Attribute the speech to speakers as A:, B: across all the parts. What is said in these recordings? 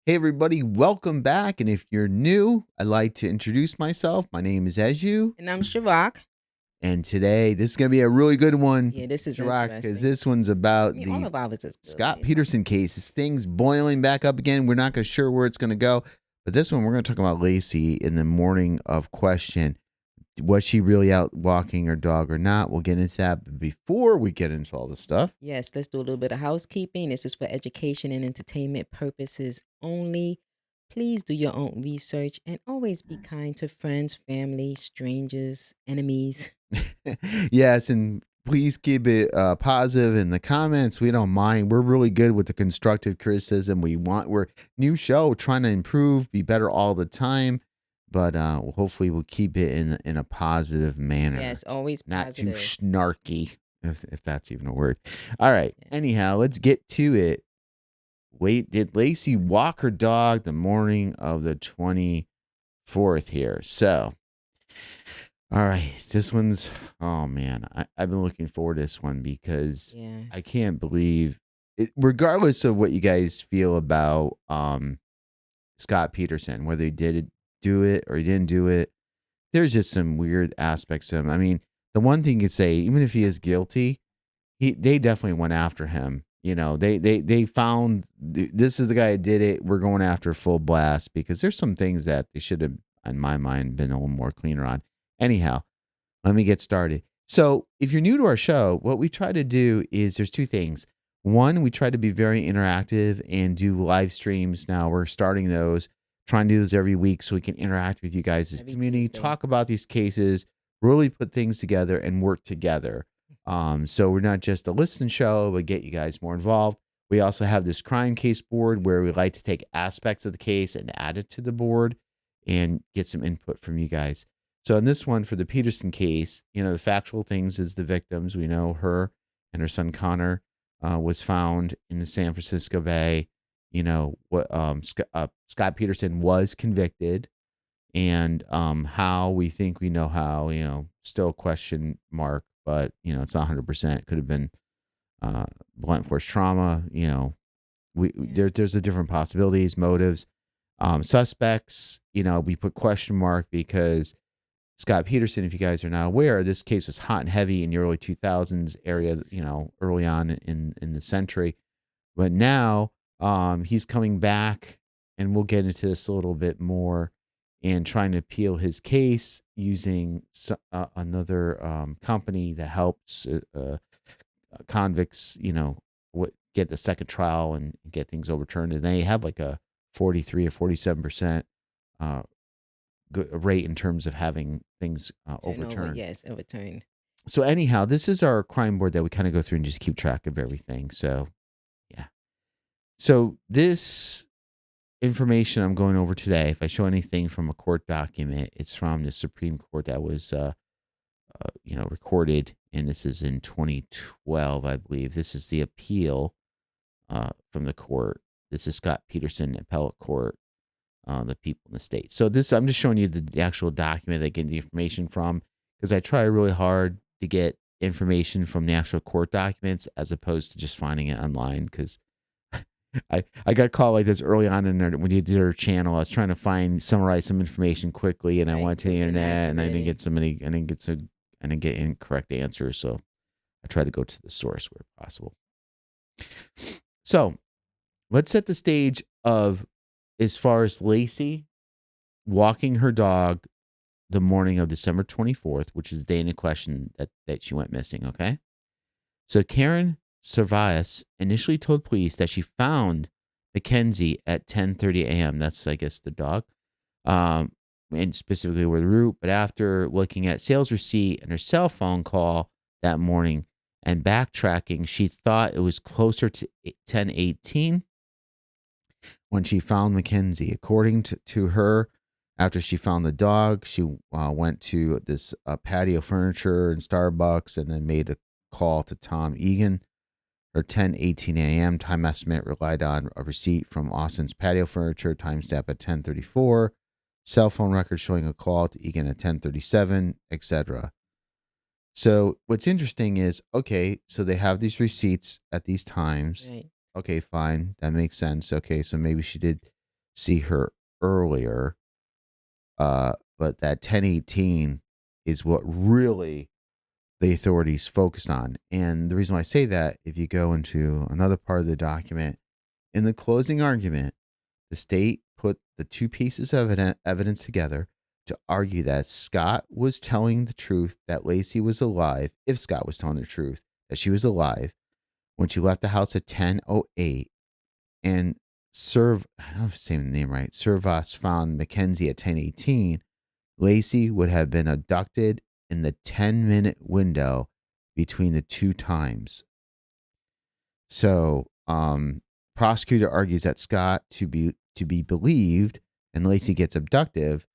A: Hey, everybody, welcome back. And if you're new, I'd like to introduce myself. My name is Eju.
B: And I'm Shavak.
A: And today, this is going to be a really good one,
B: Yeah, this is
A: Shirak, because
B: interesting.
A: this one's
B: I
A: about
B: mean, all
A: the
B: of ours is good,
A: Scott
B: but
A: Peterson case. This thing's boiling back up again. We're not sure where it's going to go. But this one, we're going to talk about Laci in the morning of question. Was she really out walking her dog or not? We'll get into that. But before we get into all this stuff,
B: yes, let's do a little bit of housekeeping. This is for education and entertainment purposes only. Please do your own research and always be kind to friends, family, strangers, enemies.
A: yes, and please keep it positive in the comments. We don't mind. We're really good with the constructive criticism. We're new show, trying to improve, be better all the time. But hopefully we'll keep it in a positive manner,
B: Yes, always
A: not too
B: positive.
A: snarky, if that's even a word. All right.
B: Yeah.
A: Anyhow, let's get to it. Wait, did Laci walk her dog the morning of the 24th here? So, all right, this one's, oh man, I've been looking forward to this one because I
B: Yes.
A: can't believe it, regardless of what you guys feel about Scott Peterson, whether he do it or he didn't do it, there's just some weird aspects to him. I mean, the one thing you could say, even if he is guilty, they definitely went after him. You know, they found this is the guy who did it. We're going after full blast because there's some things that they should have, in my mind, been a little more cleaner on. Anyhow, let me get started. So, if you're new to our show, what we try to do is there's two things. One, we try to be very interactive and do live streams. Now we're starting those, trying to do those every week so we can interact with you guys as a
B: Every
A: community,
B: Tuesday.
A: talk about these cases, really put things together and work together. So we're not just a listen show, but get you guys more involved. We also have this crime case board where we like to take aspects of the case and add it to the board and get some input from you guys. So in this one for the Peterson case, the factual things is the victims. We know her and her son Connor was found in the San Francisco Bay. What Scott Peterson was convicted, and how we think we know how. Still a question mark, but it's not 100%. Could have been blunt force trauma. There's a different possibilities, motives, suspects. We put question mark because Scott Peterson, if you guys are not aware, this case was hot and heavy in the early 2000s area, early on in the century. But now he's coming back, and we'll get into this a little bit more, and trying to appeal his case using another company that helps convicts, get the second trial and get things overturned. And they have like a 43 or 47% rate in terms of having things
B: Turnover,
A: overturned.
B: yes, overturned.
A: So anyhow, this is our crime board that we kind of go through and just keep track of everything. So yeah. So this information I'm going over today, if I show anything from a court document, it's from the Supreme Court that was recorded, and this is in 2012, I believe. This is the appeal from the court. This is Scott Peterson Appellate Court, the people in the state. So this, I'm just showing you the actual document that I get the information from, because I try really hard to get information from the actual court documents as opposed to just finding it online. Because I got caught like this early on when you did our channel. I was trying to summarize some information quickly, and I
B: Right,
A: went to
B: so
A: the
B: it's
A: internet, and I didn't
B: inaccurate.
A: get so many. I didn't get incorrect answers. So I try to go to the source where possible. So let's set the stage of as far as Laci walking her dog the morning of December 24th, which is the day in question that she went missing, okay? So Karen Servias initially told police that she found Mackenzie at 10:30 a.m. That's, I guess, the dog, and specifically where the route. But after looking at sales receipt and her cell phone call that morning and backtracking, she thought it was closer to 10:18 when she found Mackenzie. According to her, after she found the dog, she went to this patio furniture and Starbucks and then made a call to Tom Egan. Her 10:18 a.m. time estimate relied on a receipt from Austin's patio furniture, timestamp at 10:34, cell phone record showing a call to Egan at 10:37, etc. So what's interesting is, okay, so they have these receipts at these times.
B: Right.
A: Okay, fine. That makes sense. Okay, so maybe she did see her earlier. But that 1018 is what really the authorities focused on. And the reason why I say that, if you go into another part of the document, in the closing argument, the state put the two pieces of evidence together to argue that Scott was telling the truth, that Laci was alive, if Scott was telling the truth, that she was alive when she left the house at 10:08, and I don't know if I'm saying the name right, Servas found Mackenzie at 10:18, Laci would have been abducted in the 10-minute window between the two times. So, prosecutor argues that Scott to be believed, and Laci gets abducted.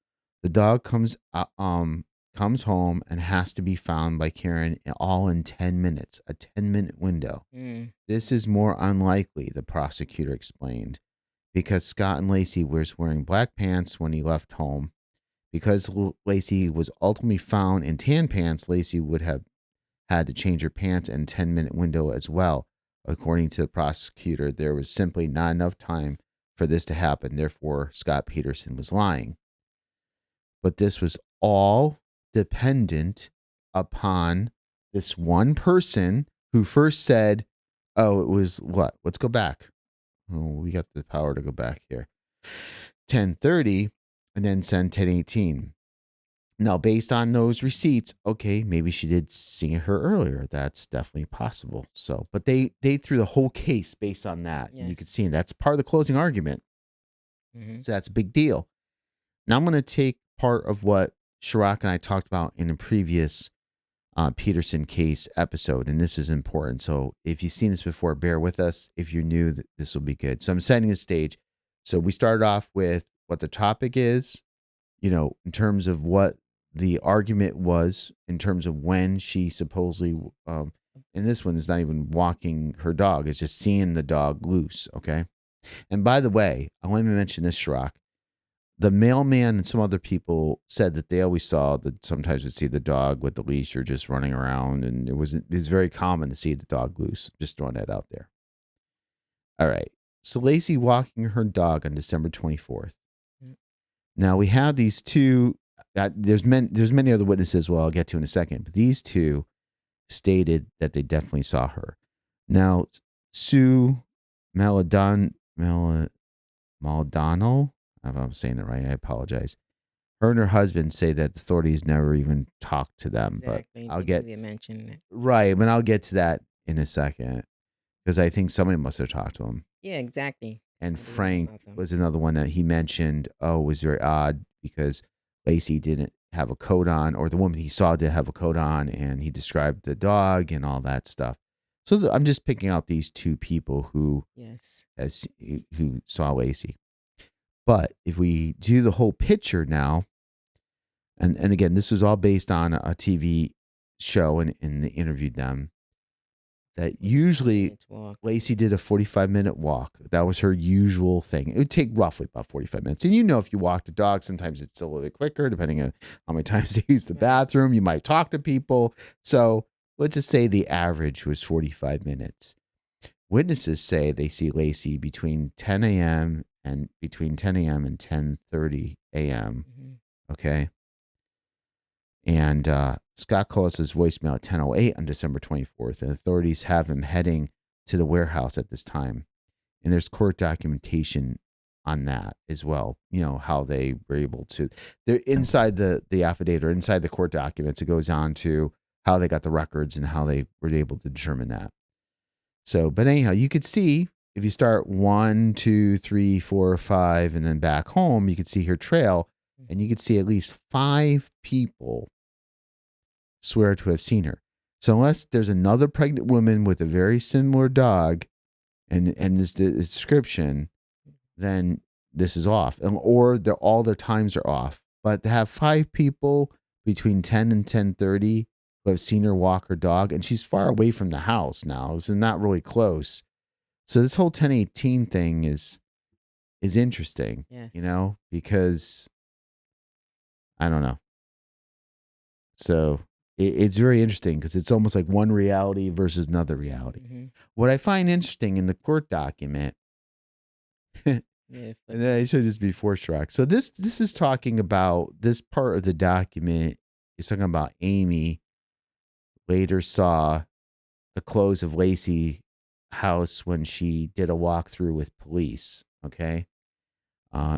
A: The dog comes home and has to be found by Karen all in 10 minutes, a 10-minute window. This is more unlikely, the prosecutor explained, because Scott and Laci was wearing black pants when he left home. Because Laci was ultimately found in tan pants, Laci would have had to change her pants in a 10-minute window as well. According to the prosecutor, there was simply not enough time for this to happen. Therefore, Scott Peterson was lying. But this was all dependent upon this one person who first said, oh, it was what? Let's go back. Oh, we got the power to go back here. 10:30, and then send 10:18. Now, based on those receipts, okay, maybe she did see her earlier. That's definitely possible. So, but they threw the whole case based on that. Yes. And you can see that's part of the closing argument. So that's a big deal. Now I'm going to take part of what Chirac and I talked about in a previous Peterson case episode, and this is important. So if you've seen this before, bear with us. If you're new, this will be good. So I'm setting the stage. So we started off with what the topic is, in terms of what the argument was, in terms of when she supposedly, and this one is not even walking her dog, it's just seeing the dog loose, okay? And by the way, I want to mention this, Chirac. The mailman and some other people said that they always saw that sometimes would see the dog with the leash or just running around, and it was very common to see the dog loose. Just throwing that out there. All right. So Laci walking her dog on December 24th. Now we have these two. There's many other witnesses. Well, I'll get to in a second. But these two stated that they definitely saw her. Now Sue Maldonado, if I'm saying it right, I apologize. Her and her husband say that the authorities never even talked to them.
B: Exactly.
A: But I'll get
B: mention it.
A: Right, but I'll get to that in a second because I think somebody must have talked to him.
B: Yeah, exactly.
A: And Frank was another one that he mentioned. Oh, it was very odd because Laci didn't have a coat on, or the woman he saw didn't have a coat on, and he described the dog and all that stuff. So I'm just picking out these two people who saw Laci. But if we do the whole picture now, and again, this was all based on a TV show, and they interviewed them, that usually Laci did a 45-minute walk. That was her usual thing. It would take roughly about 45 minutes. And if you walk the dog, sometimes it's a little bit quicker, depending on how many times they use the bathroom. You might talk to people. So let's just say the average was 45 minutes. Witnesses say they see Laci between 10 a.m. and 10:30 a.m. Okay. And Scott calls his voicemail at 10:08 on December 24th, and authorities have him heading to the warehouse at this time. And there's court documentation on that as well. How they were able to. They're inside the affidavit or inside the court documents. It goes on to how they got the records and how they were able to determine that. So, but anyhow, you could see if you start 1, 2, 3, 4, 5, and then back home, you could see her trail, and you could see at least 5 people swear to have seen her. So unless there's another pregnant woman with a very similar dog and this description, then this is off. Or all their times are off. But to have 5 people between 10 and 10:30 who have seen her walk her dog, and she's far away from the house now. This is not really close. So this whole 10:18 thing is interesting, because I don't know. So it's very interesting because it's almost like one reality versus another reality. What I find interesting in the court document
B: Yeah,
A: And then I said this before, Shrek. So this is talking about this part of the document is talking about Amy later saw the clothes of Laci house when she did a walkthrough with police. Okay.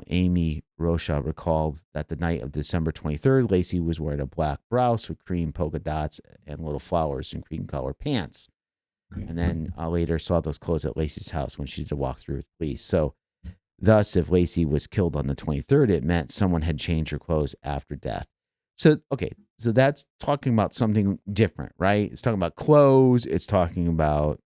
A: Amy Rocha recalled that the night of December 23rd, Laci was wearing a black blouse with cream polka dots and little flowers and cream colored pants. And then later saw those clothes at Laci's house when she did a walkthrough with police. So, thus, if Laci was killed on the 23rd, it meant someone had changed her clothes after death. So, okay, so that's talking about something different, right? It's talking about clothes. It's talking about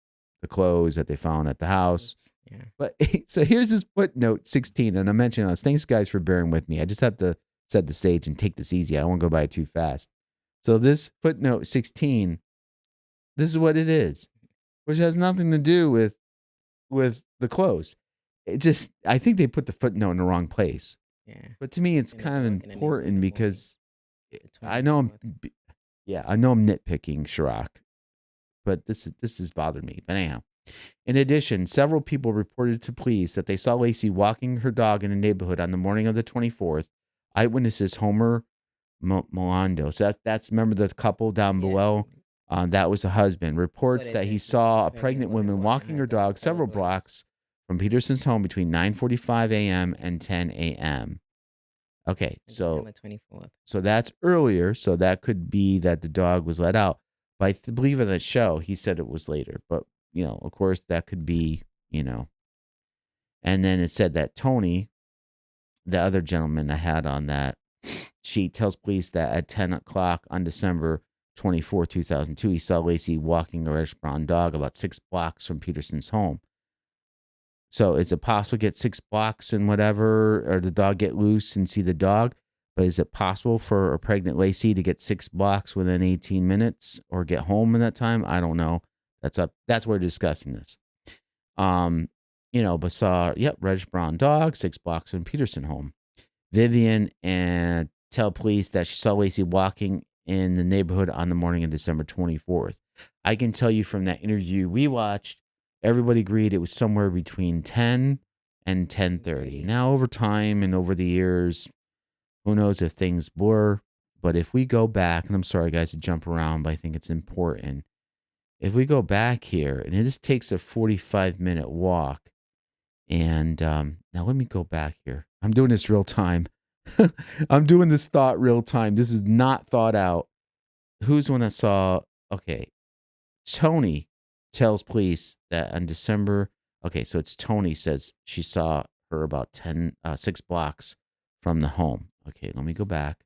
A: the clothes that they found at the house.
B: Yeah.
A: But so here's this footnote 16, and I'm mentioning this. Thanks, guys, for bearing with me. I just have to set the stage and take this easy. I don't want to go by it too fast. So this footnote 16, this is what it is, which has nothing to do with the clothes. It just, I think they put the footnote in the wrong place.
B: Yeah.
A: But to me, it's
B: In the
A: kind of
B: dog in the neighborhood
A: important
B: in the morning,
A: because
B: the
A: I know
B: 24th.
A: I know I'm nitpicking, Chirac, but this has bothered me. But anyhow, in addition, several people reported to police that they saw Laci walking her dog in the neighborhood on the morning of the 24th. Eyewitnesses Homer Molando. So that's remember the couple down
B: Yeah.
A: below. That was the husband. Reports
B: But
A: that he
B: eventually, she
A: saw a
B: pregnant
A: pregnant
B: woman
A: woman
B: walking
A: walking
B: her
A: her
B: dog
A: dog
B: several
A: several
B: blocks.
A: blocks from Peterson's home between 9:45 a.m. and 10 a.m. Okay,
B: On
A: so
B: December 24th.
A: so that's earlier. So that could be that the dog was let out. But I believe in the show he said it was later. But of course, that could be. And then it said that Tony, the other gentleman I had on that sheet, tells police that at 10 o'clock on December 24th, 2002, he saw Laci walking a reddish brown dog about 6 blocks from Peterson's home. So is it possible to get 6 blocks and whatever, or the dog get loose and see the dog? But is it possible for a pregnant Laci to get 6 blocks within 18 minutes or get home in that time? I don't know. That's up. That's why we're discussing this. Um, but saw, reddish brown dog, 6 blocks from Peterson home. Vivian and tell police that she saw Laci walking in the neighborhood on the morning of December 24th. I can tell you from that interview we watched, everybody agreed it was somewhere between 10 and 10:30. Now, over time and over the years, who knows if things blur. But if we go back, and I'm sorry, guys, to jump around, but I think it's important. If we go back here, and this takes a 45-minute walk, and now let me go back here. I'm doing this real time. I'm doing this thought real time. This is not thought out. Who's the one that saw? Okay. Tony tells police that on December. Okay, so it's Tony says she saw her about 6 blocks from the home. Okay, let me go back.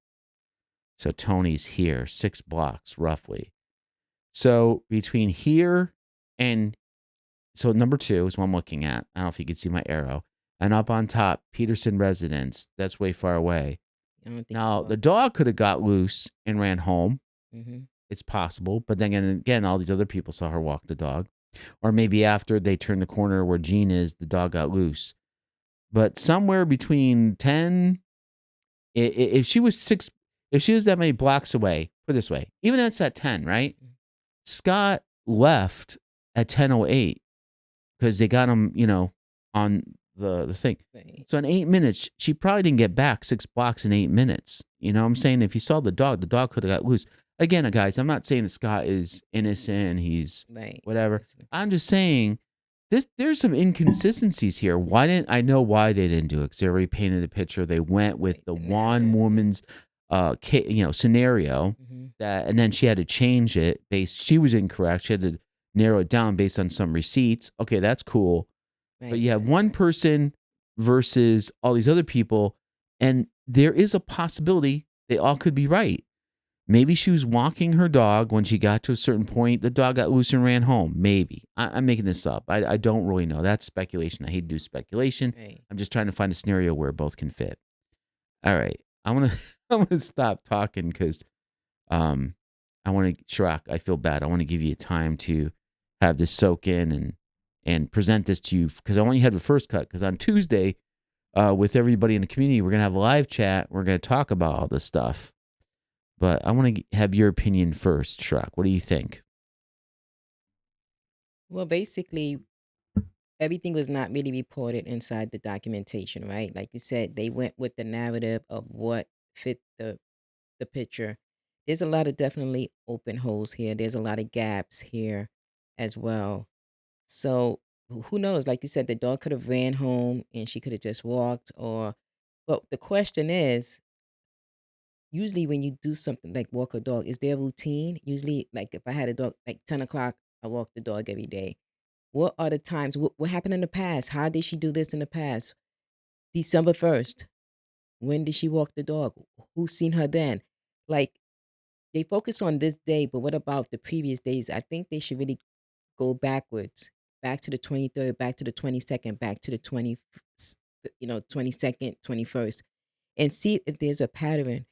A: So Tony's here, 6 blocks roughly. So between here and so number 2 is what I'm looking at. I don't know if you can see my arrow. And up on top, Peterson residence. That's way far away.
B: I don't think
A: Now, the dog could have got loose and ran home.
B: Mm-hmm.
A: It's possible. But then again, all these other people saw her walk the dog. Or maybe after they turned the corner where Jean is, the dog got loose. But somewhere between 10, if she was that many blocks away, put it this way, even that's at 10, right? Scott left at 10:08 because they got him, on the thing.
B: Right.
A: So in 8 minutes, she probably didn't get back 6 blocks in 8 minutes. You know what I'm saying? If you saw the dog could have got loose. Again, guys, I'm not saying that Scott is innocent. He's whatever. I'm just saying there's some inconsistencies here. I know why they didn't do it because they already painted the picture. They went with the one woman's scenario that, and then she had to change it she was incorrect. She had to narrow it down based on some receipts. Okay, that's cool. But you have one person versus all these other people, and there is a possibility they all could be right. Maybe she was walking her dog when she got to a certain point. The dog got loose and ran home. Maybe. I'm making this up. I don't really know. That's speculation. I hate to do speculation.
B: Right.
A: I'm just trying to find a scenario where both can fit. All right. I'm gonna stop talking because I want to, Chirac, I feel bad. I want to give you time to have this soak in and present this to you because I want you to have the first cut because on Tuesday, with everybody in the community, we're going to have a live chat. We're going to talk about all this stuff. But I want to have your opinion first, Chirac. What do you think?
B: Well, basically, everything was not really reported inside the documentation, right? Like you said, they went with the narrative of what fit the picture. There's a lot of definitely open holes here. There's a lot of gaps here as well. So who knows? Like you said, the dog could have ran home and she could have just walked, or but the question is, usually when you do something like walk a dog, is there a routine? Usually, like if I had a dog, like 10 o'clock, I walk the dog every day. What are the times? What happened in the past? How did she do this in the past? December 1st. When did she walk the dog? Who's seen her then? Like they focus on this day, but what about the previous days? I think they should really go backwards, back to the 23rd, back to the 22nd, back to the 22nd, 21st, and see if there's a pattern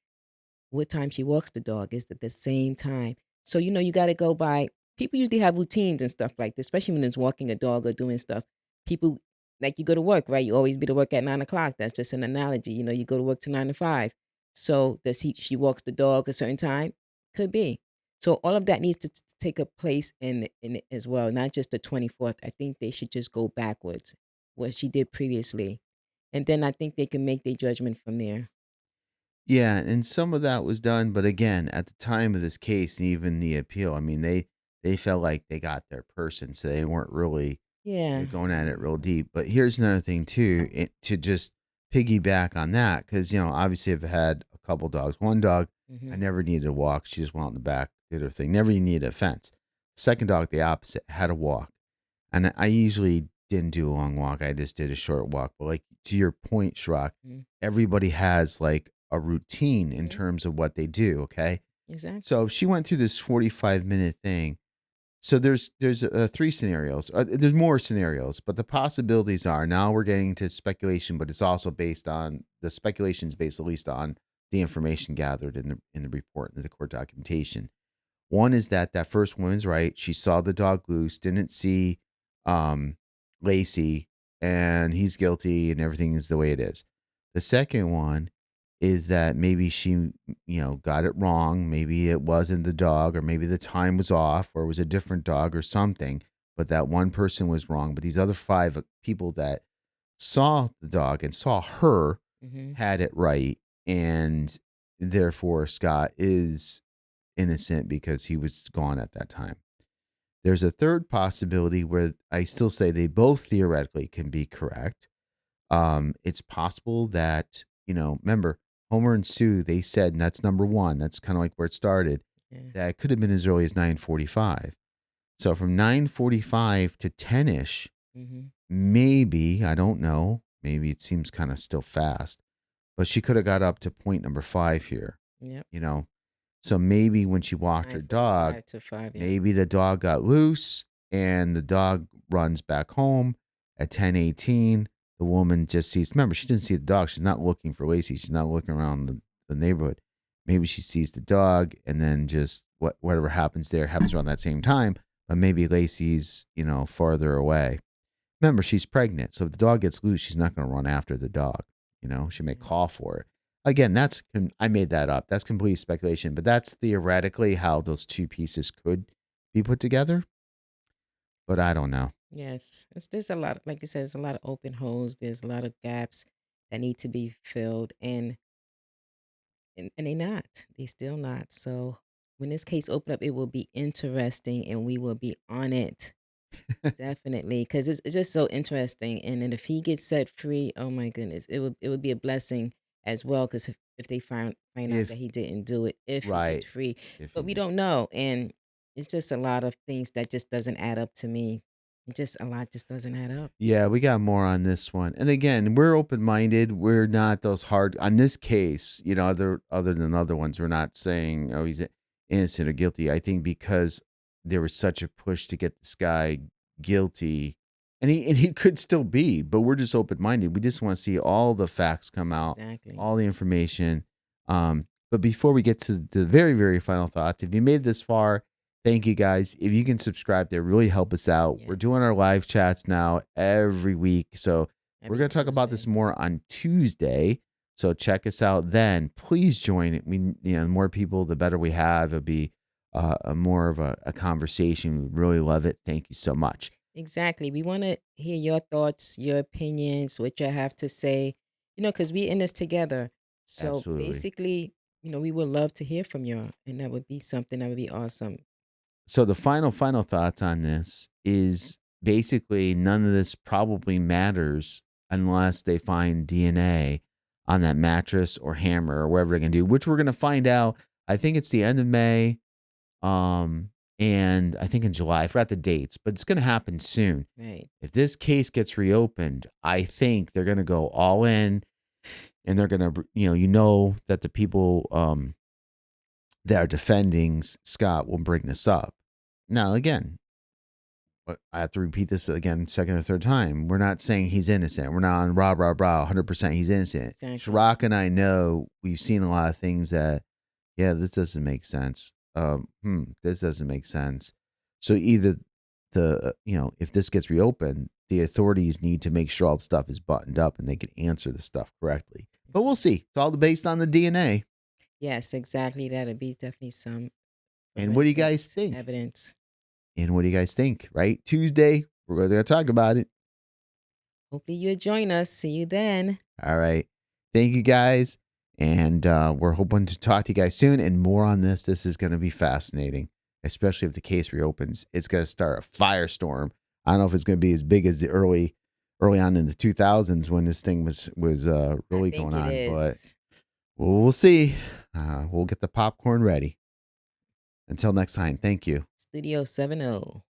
B: what time she walks the dog is at the same time. So, you got to go by, people usually have routines and stuff like this, especially when it's walking a dog or doing stuff. People, like you go to work, right? You always be to work at 9 o'clock. That's just an analogy. You go to work to 9 to 5. So, she walks the dog a certain time? Could be. So, all of that needs to take a place in it as well, not just the 24th. I think they should just go backwards, what she did previously. And then I think they can make their judgment from there.
A: Yeah, and some of that was done, but again, at the time of this case and even the appeal, I mean, they felt like they got their person, so they weren't really
B: Yeah.
A: going at it real deep. But here's another thing too, to just piggyback on that, because obviously I've had a couple dogs. One dog, I
B: Hmm.
A: never needed a walk; she just went out in the back, did her thing. Never even needed a fence. Second dog, the opposite, had a walk. And I usually didn't do a long walk. I just did a short walk. But like to your point, Shrock,
B: Hmm.
A: everybody has like a routine in
B: Yeah.
A: terms of what they do. Okay.
B: Exactly.
A: So if she went through this 45-minute thing. So there's three scenarios. There's more scenarios, but the possibilities are now we're getting to speculation, but it's also based on the speculation is based at least on the information gathered in the report in the court documentation. One is that first woman's right. She saw the dog loose, didn't see um, Laci, and he's guilty, and everything is the way it is. The second one is that maybe she, got it wrong. Maybe it wasn't the dog, or maybe the time was off, or it was a different dog, or something. But that one person was wrong. But these other five people that saw the dog and saw her
B: Hmm.
A: had it right, and therefore Scott is innocent because he was gone at that time. There's a third possibility where I still say they both theoretically can be correct. It's possible that, remember, Homer and Sue, they said, and that's number one, that's kind of like where it started,
B: Yeah.
A: that it could have been as early as 9:45. So from 9:45 to 10ish,
B: Hmm.
A: maybe, I don't know, maybe it seems kind of still fast, but she could have got up to point number five here,
B: Yep.
A: you know, so maybe when she walked her dog,
B: 9:45 to 5. Yep.
A: maybe the dog got loose and the dog runs back home at 10:18. The woman just sees, remember, she didn't see the dog. She's not looking for Laci. She's not looking around the neighborhood. Maybe she sees the dog and then just whatever happens there happens around that same time. But maybe Laci's, farther away. Remember, she's pregnant. So if the dog gets loose, she's not going to run after the dog. She may
B: Mhm.
A: call for it. Again, I made that up. That's complete speculation, but that's theoretically how those two pieces could be put together. But I don't know.
B: Yes. There's a lot, like you said, there's a lot of open holes. There's a lot of gaps that need to be filled, and they not. They still not. So when this case open up, it will be interesting, and we will be on it. Definitely, because it's just so interesting. And then if he gets set free, oh my goodness, it would be a blessing as well. Because if they find out that
A: If
B: he didn't do it, if he gets
A: right,
B: free,
A: if
B: but
A: he
B: we
A: did.
B: don't know, and it's just a lot of things that just doesn't add up to me. It just a lot just doesn't add up.
A: Yeah, we got more on this one. And again, we're open minded. We're not those hard on this case, other than other ones. We're not saying, oh, he's innocent or guilty. I think because there was such a push to get this guy guilty, and he could still be, but we're just open minded. We just want to see all the facts come out,
B: Exactly.
A: all the information. But before we get to the very, very final thoughts, if you made it this far, thank you guys. If you can subscribe, they really help us out. We're
B: Yes.
A: doing our live chats now every week. So we're
B: Every
A: going to talk about this
B: Tuesday.
A: more on Tuesday. So check us out then. Please join it. The more people, the better we have. It'll be a more of a conversation. We really love it. Thank you so much.
B: Exactly. We want to hear your thoughts, your opinions, what you have to say, because we're in this together. So
A: Absolutely.
B: basically, we would love to hear from you. And that would be something that would be awesome.
A: So the final thoughts on this is basically none of this probably matters unless they find DNA on that mattress or hammer or whatever they're gonna do, which we're gonna find out. I think it's the end of May, um, and I think in July. I forgot the dates, but it's gonna happen soon.
B: Right.
A: If this case gets reopened, I think they're gonna go all in, and they're gonna, that the people that are defending Scott will bring this up. Now, again, but I have to repeat this again, second or third time. We're not saying he's innocent. We're not on rah, rah, rah, 100% he's innocent.
B: Exactly.
A: Shirok and I know we've seen a lot of things that, yeah, this doesn't make sense. This doesn't make sense. So either if this gets reopened, the authorities need to make sure all the stuff is buttoned up and they can answer the stuff correctly. But we'll see. It's all based on the DNA.
B: Yes, exactly. That'd be definitely some
A: And what do you guys
B: forensics
A: think?
B: evidence.
A: And what do you guys think? Right? Tuesday, we're going to talk about it.
B: Hopefully you'll join us. See you then.
A: All right. Thank you guys. And we're hoping to talk to you guys soon and more on this. This is going to be fascinating, especially if the case reopens. It's going to start a firestorm. I don't know if it's going to be as big as the early on in the 2000s when this thing was
B: I
A: really
B: think
A: going
B: it
A: on. But
B: is.
A: we'll see. We'll get the popcorn ready. Until next time, thank you.
B: Studio 70.